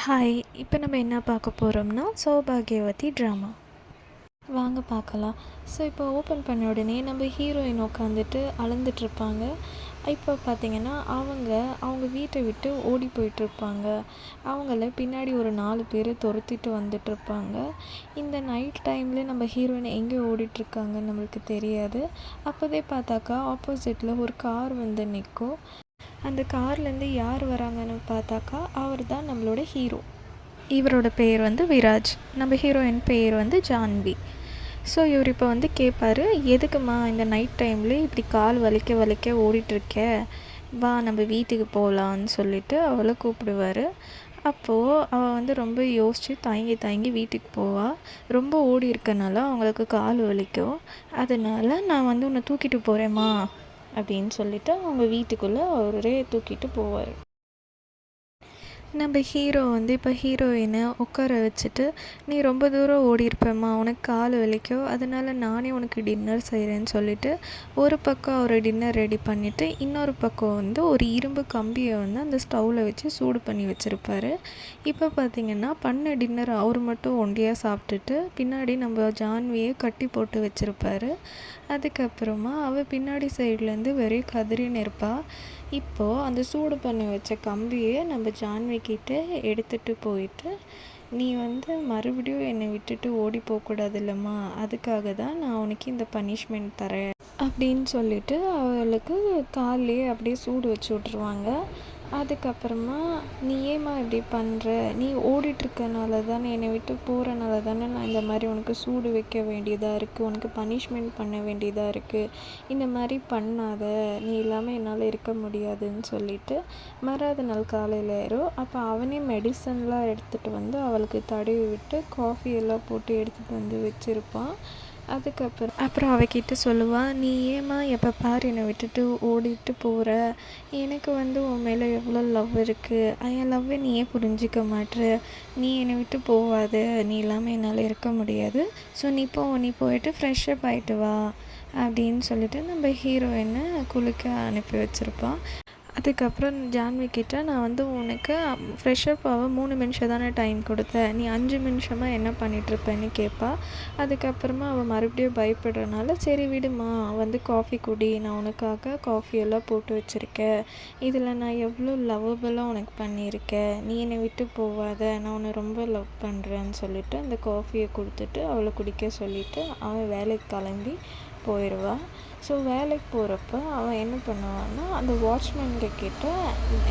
Hi! இப்போ நம்ம என்ன பார்க்க போகிறோம்னா, சௌபாகியவதி ட்ராமா. வாங்க பார்க்கலாம். ஸோ இப்போ ஓப்பன் பண்ண உடனே நம்ம ஹீரோயின் உட்காந்துட்டு அழுந்துட்டுருப்பாங்க. இப்போ பார்த்தீங்கன்னா, அவங்க வீட்டை விட்டு ஓடி போயிட்டுருப்பாங்க. அவங்கள பின்னாடி ஒரு 4 பேர் துரத்திட்டு வந்துட்டுருப்பாங்க. இந்த நைட் டைமில் நம்ம ஹீரோயின் எங்கே ஓடிட்டுருக்காங்கன்னு நம்மளுக்கு தெரியாது. அப்போதே பார்த்தாக்கா ஆப்போசிட்டில் ஒரு கார் வந்து நிற்கும். அந்த கார்லேருந்து யார் வராங்கன்னு பார்த்தாக்கா அவர் தான் நம்மளோட ஹீரோ. இவரோட பேர் வந்து விராஜ். நம்ம ஹீரோயின் பேர் வந்து ஜான்வி. ஸோ இவர் இப்போ வந்து கேட்பார், எதுக்குமா இந்த நைட் டைமில் இப்படி கால் வலிக்க வலிக்க ஓடிட்டுருக்க, வா நம்ம வீட்டுக்கு போகலான்னு சொல்லிட்டு அவளை கூப்பிடுவார். அப்போது அவள் வந்து ரொம்ப யோசித்து தயங்கி தயங்கி வீட்டுக்கு போவாள். ரொம்ப ஓடி இருக்கனால அவங்களுக்கு கால் வலிக்கும். அதனால் நான் வந்து உன்னை தூக்கிட்டு போகிறேம்மா அப்படின்னு சொல்லிட்டு அவங்க வீட்டுக்குள்ளே அவரே தூக்கிட்டு போவார். நம்ம ஹீரோ வந்து இப்போ ஹீரோயினை உட்கார வச்சுட்டு, நீ ரொம்ப தூரம் ஓடியிருப்பேம்மா, உனக்கு கால் வலிக்கும், அதனால் நானே உனக்கு டின்னர் செய்கிறேன்னு சொல்லிட்டு ஒரு பக்கம் அவர் டின்னர் ரெடி பண்ணிவிட்டு, இன்னொரு பக்கம் வந்து ஒரு இரும்பு கம்பியை வந்து அந்த ஸ்டவ்வில் வச்சு சூடு பண்ணி வச்சுருப்பார். இப்போ பார்த்திங்கன்னா பண்ண டின்னர் அவர் மட்டும் ஒண்டியாக சாப்பிட்டுட்டு பின்னாடி நம்ம ஜான்வியை கட்டி போட்டு வச்சுருப்பார். அதுக்கப்புறமா அவள் பின்னாடி சைட்லேருந்து வெறும் கதறின்னு இருப்பாள். இப்போது அந்த சூடு பண்ணி வச்ச கம்பியை நம்ம ஜான்விக்கிட்ட எடுத்துகிட்டு போயிட்டு, நீ வந்து மறுபடியும் என்னை விட்டுட்டு ஓடி போகக்கூடாது இல்லைம்மா, அதுக்காக தான் நான் உனக்கு இந்த பனிஷ்மெண்ட் தரேன் அப்படின்னு சொல்லிட்டு அவளுக்கு கால்லேயே அப்படியே சூடு வச்சு விட்ருவாங்க. அதுக்கப்புறமா, நீ ஏம்மா இப்படி பண்ணுற, நீ ஓடிட்டுருக்கனால தானே, என்னை விட்டு போகிறனால தானே நான் இந்த மாதிரி உனக்கு சூடு வைக்க வேண்டியதாக இருக்குது, உனக்கு பனிஷ்மெண்ட் பண்ண வேண்டியதாக இருக்குது, இந்த மாதிரி பண்ணாத, நீ இல்லாமல் என்னால் இருக்க முடியாதுன்னு சொல்லிட்டு மறாவது நாள் காலையில் ஏறும். அப்போ அவனே மெடிசன்லாம் எடுத்துகிட்டு வந்து அவளுக்கு தடவி விட்டு காஃபி எல்லாம் போட்டு எடுத்துகிட்டு வந்து வச்சுருப்பான். அப்புறம் அவகிட்ட சொல்லுவாள், நீ ஏம்மா எப்போ பார் என்னை விட்டுட்டு ஓடிட்டு போகிற, எனக்கு வந்து உன் மேலே எவ்வளோ லவ் இருக்குது, என் லவ்வை நீ ஏன் புரிஞ்சிக்க மாட்ற, நீ என்னை விட்டு போகாத, நீ இல்லாமல் என்னால் இருக்க முடியாது, ஸோ நீ போயிட்டு ஃப்ரெஷ்ஷப் ஆகிட்டு வா அப்படின்னு சொல்லிட்டு நம்ம ஹீரோயினை குளிக்க அனுப்பி வச்சுருப்பான். அதுக்கப்புறம் ஜான்வி கிட்ட, நான் வந்து உனக்கு ஃப்ரெஷ்ஷப் ஆக 3 நிமிஷம் தானே டைம் கொடுத்தேன், நீ 5 நிமிஷமாக என்ன பண்ணிகிட்ருப்பேன்னு கேட்பா. அதுக்கப்புறமா அவள் மறுபடியும் பயப்படுறனால, சரி விடுமா, வந்து காஃபி குடி, நான் உனக்காக காஃபியெல்லாம் போட்டு வச்சுருக்கேன், இதில் நான் எவ்வளோ லவ்வபுளாக உனக்கு பண்ணியிருக்கேன், நீ என்னை விட்டு போகாத, நான் உன்னை ரொம்ப லவ் பண்ணுறேன்னு சொல்லிவிட்டு அந்த காஃபியை கொடுத்துட்டு அவளை குடிக்க சொல்லிவிட்டு அவன் வேலைக்கு கிளம்பி போயிடுவாள். ஸோ வேலைக்கு போகிறப்ப அவன் என்ன பண்ணுவான்னா, அந்த வாட்ச்மேன்கிட்ட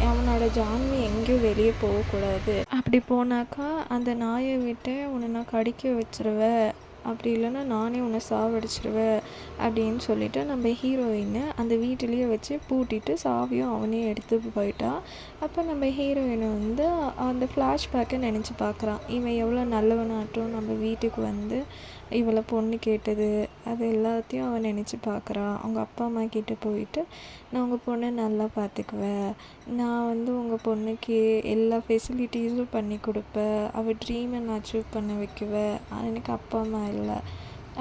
அவனோட ஜான்வி எங்கேயும் வெளியே போகக்கூடாது, அப்படி போனாக்கா அந்த நாயை விட்டு உன்னை நான் கடிக்க வச்சிருவேன், அப்படி இல்லைன்னா நானே உன்னை சாவடிச்சிருவேன் அப்படின்னு சொல்லிட்டு நம்ம ஹீரோயினை அந்த வீட்டிலேயே வச்சு பூட்டிட்டு சாவியும் அவனே எடுத்து போயிட்டான். அப்போ நம்ம ஹீரோயினை வந்து அந்த ஃப்ளாஷ்பேக்கை நினச்சி பார்க்குறான். இவன் எவ்வளோ நல்லவனாட்டும் நம்ம வீட்டுக்கு வந்து இவளை பொண்ணு கேட்டது, அது எல்லாத்தையும் அவன் நினச்சி பார்க்குறான். அவங்க அப்பா அம்மா கிட்டே போயிட்டு, நான் உங்கள் பொண்ணை நல்லா பார்த்துக்குவேன், நான் வந்து உங்கள் பொண்ணுக்கு எல்லா ஃபெசிலிட்டிஸும் பண்ணி கொடுப்பேன், அவள் ட்ரீமை நான் அச்சீவ் பண்ண வைக்குவேன், எனக்கு அப்பா அம்மா இல்லை,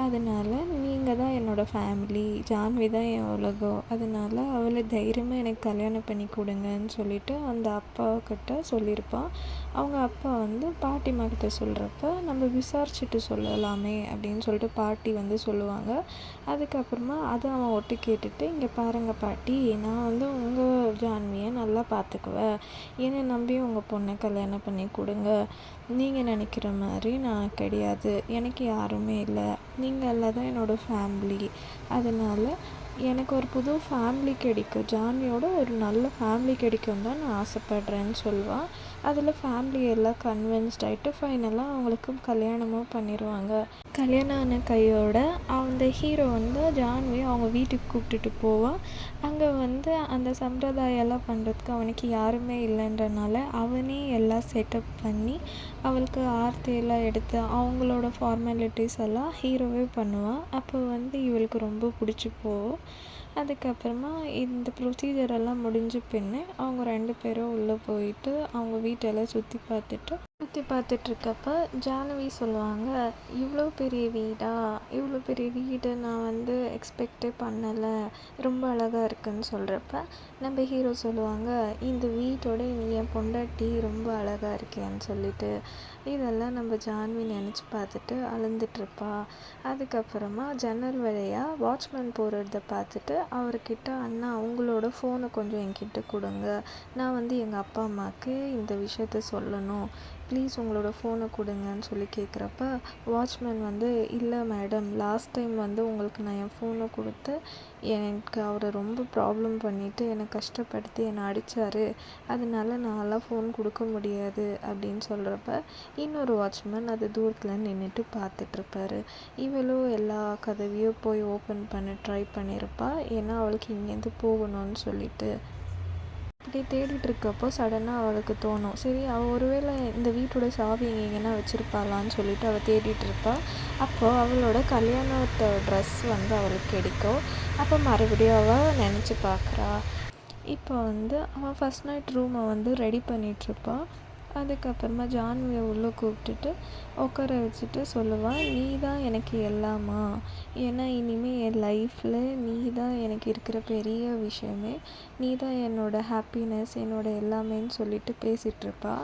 அதனால் நீங்கள் தான் என்னோடய ஃபேமிலி, ஜான்வி தான் என் உலகம், அதனால் அவளை தைரியமாக எனக்கு கல்யாணம் பண்ணி கொடுங்கன்னு சொல்லிவிட்டு அந்த அப்பாக்கிட்ட சொல்லியிருப்பான். அவங்க அப்பா வந்து பாட்டிம்மா கிட்ட சொல்கிறப்ப, நம்ம விசாரிச்சுட்டு சொல்லலாமே அப்படின்னு சொல்லிட்டு பாட்டி வந்து சொல்லுவாங்க. அதுக்கப்புறமா அதை அவன் ஒட்டு கேட்டுட்டு, இங்கே பாருங்கள் பாட்டி, நான் வந்து உங்கள் ஜான்வியை நல்லா பார்த்துக்குவேன், என்னை நம்பி உங்கள் பொண்ணை கல்யாணம் பண்ணி கொடுங்க, நீங்கள் நினைக்கிற மாதிரி நான் கிடையாது, எனக்கு யாருமே இல்லை, நீங்கள் எல்லாம் தான் என்னோடய ஃபேமிலி, அதனால் எனக்கு ஒரு புது ஃபேமிலி கிடைக்கும், ஜான்வியோட ஒரு நல்ல ஃபேமிலி கிடைக்கும் தான் நான் ஆசைப்பட்றேன்னு சொல்லுவாள். அதில் ஃபேமிலி எல்லாம் கன்வின்ஸ்ட் ஆகிட்டு ஃபைனலாக அவங்களுக்கும் கல்யாணமும் பண்ணிடுவாங்க. கல்யாணம் ஆன கையோட அந்த ஹீரோ வந்து ஜான்வி அவங்க வீட்டுக்கு கூப்பிட்டுட்டு போவான். அங்கே வந்து அந்த சம்பிரதாயெல்லாம் பண்ணுறதுக்கு அவனுக்கு யாருமே இல்லைன்றனால அவனே எல்லாம் செட்டப் பண்ணி அவளுக்கு ஆர்த்தியெல்லாம் எடுத்து அவங்களோட ஃபார்மாலிட்டிஸ் எல்லாம் ஹீரோவே பண்ணுவான். அப்போ வந்து இவளுக்கு ரொம்ப பிடிச்சி போகும். அதுக்கப்புறமா இந்த ப்ரொசீஜர் எல்லாம் முடிஞ்ச பின்னே அவங்க 2 பேரும் உள்ளே போயிட்டு அவங்க வீட்டெல்லாம் சுற்றி பார்த்துட்டு சுற்றி பார்த்துட்ருக்கப்ப ஜானவி சொல்லுவாங்க, "இவ்வளோ பெரிய வீடா? இவ்வளோ பெரிய வீடு நான் வந்து எக்ஸ்பெக்டே பண்ணலை. ரொம்ப அழகாக இருக்குன்னு" சொல்கிறப்ப நம்ம ஹீரோ சொல்லுவாங்க, "இந்த வீட்டோட நீ என் பொண்டாட்டி ரொம்ப அழகாக இருக்கேன்னு" சொல்லிட்டு இதெல்லாம் நம்ம ஜான்வி நினச்சி பார்த்துட்டு அழுந்துட்டுருப்பா. அதுக்கப்புறமா ஜன்னல் வழியாக வாட்ச்மேன் போகிறத பார்த்துட்டு அவர்கிட்ட, "அண்ணா உங்களோட ஃபோனை கொஞ்சம் என்கிட்ட கொடுங்க. நான் வந்து எங்கள் அப்பா அம்மாவுக்கு இந்த விஷயத்த சொல்லணும். ப்ளீஸ் உங்களோட ஃபோனை கொடுங்கன்னு" சொல்லி கேட்குறப்ப வாட்ச்மேன் வந்து, "இல்லை மேடம், லாஸ்ட் டைம் வந்து உங்களுக்கு நான் என் ஃபோனை கொடுத்து எனக்கு அவரை ரொம்ப ப்ராப்ளம் பண்ணிவிட்டு என்னை கஷ்டப்படுத்தி என்னை அடித்தார். அதனால நான்லாம் ஃபோன் கொடுக்க முடியாது" அப்படின்னு சொல்கிறப்ப இன்னொரு வாட்ச்மேன் அது தூரத்தில் நின்றுட்டு பார்த்துட்ருப்பாரு. இவளும் எல்லா கதவையும் போய் ஓப்பன் பண்ண ட்ரை பண்ணியிருப்பா. ஏன்னா அவளுக்கு இங்கேருந்து போகணும்னு சொல்லிட்டு. இப்படி தேடிட்டுருக்கப்போ சடனாக அவளுக்கு தோணும், சரி அவள் ஒருவேளை இந்த வீட்டோட சாவி எங்கேனா வச்சுருப்பாளான்னு சொல்லிட்டு அவள் தேடிட்டுருப்பா. அப்போது அவளோட கல்யாணத்தோட ட்ரெஸ் வந்து அவளுக்கு கிடைக்கும். அப்போ மறுபடியும் அவள் நினச்சி பார்க்குறா. இப்போ வந்து அவன் ஃபஸ்ட் நைட் ரூமை வந்து ரெடி பண்ணிகிட்ருப்பான். அதுக்கப்புறமா ஜான்வியை உள்ளே கூப்பிட்டுட்டு உட்கார வச்சுட்டு சொல்லுவான், "நீ தான் எனக்கு எல்லாமா, ஏன்னா இனிமேல் என் லைஃப்பில் நீ தான் எனக்கு இருக்கிற பெரிய விஷயமே, நீ தான் என்னோடய ஹாப்பினஸ், என்னோடய எல்லாமேன்னு" சொல்லிட்டு பேசிகிட்ருப்பா.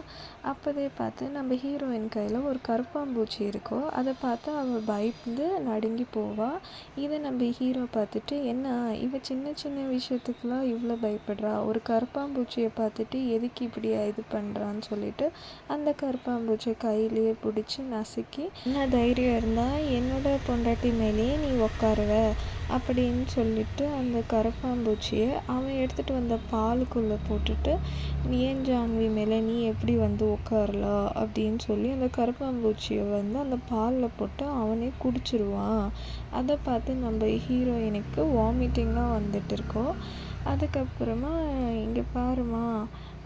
அப்போதே பார்த்து நம்ம ஹீரோயின் கையில் ஒரு கருப்பாம்பூச்சி இருக்கும். அதை பார்த்து அவள் பயந்து நடுங்கி போவாள். இதை நம்ம ஹீரோ பார்த்துட்டு, "என்ன இவ சின்ன சின்ன விஷயத்துக்கெலாம் இவ்வளோ பயப்படுறா, ஒரு கருப்பாம்பூச்சியை பார்த்துட்டு எதுக்கு இப்படி இது பண்ணுறான்னு" சொல்லிட்டு அந்த கருப்பாம்பூச்சியை கையிலேயே பிடிச்சி நசுக்கி, "என்ன தைரியம் இருந்தால் என்னோட பொண்டாட்டி மேலேயே நீ உட்காருவ" அப்படின்னு சொல்லிட்டு அந்த கருப்பாம்பூச்சியை அவன் எடுத்துகிட்டு வந்த பாலுக்குள்ளே போட்டுட்டு, "ஏன் ஜான்வி மேலே நீ எப்படி வந்து உட்காரலாம்" அப்படின்னு சொல்லி அந்த கருப்பாம்பூச்சியை வந்து அந்த பாலில் போட்டு அவனே குடிச்சிருவான். அதை பார்த்து நம்ம ஹீரோயினுக்கு வாமிட்டிங்காக வந்துட்டு இருக்கோம். அதுக்கப்புறமா, "இங்கே பாருமா,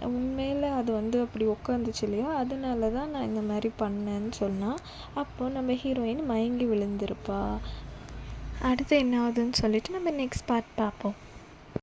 உண்மையில் அது வந்து அப்படி உட்காந்துச்சு இல்லையா, அதனால தான் நான் இந்த மாதிரி பண்ணேன்னு" சொன்னால் அப்போது நம்ம ஹீரோயின் மயங்கி விழுந்திருப்பா. அடுத்து என்ன ஆகுதுன்னு சொல்லிட்டு நம்ம நெக்ஸ்ட் பார்ட் பார்ப்போம்.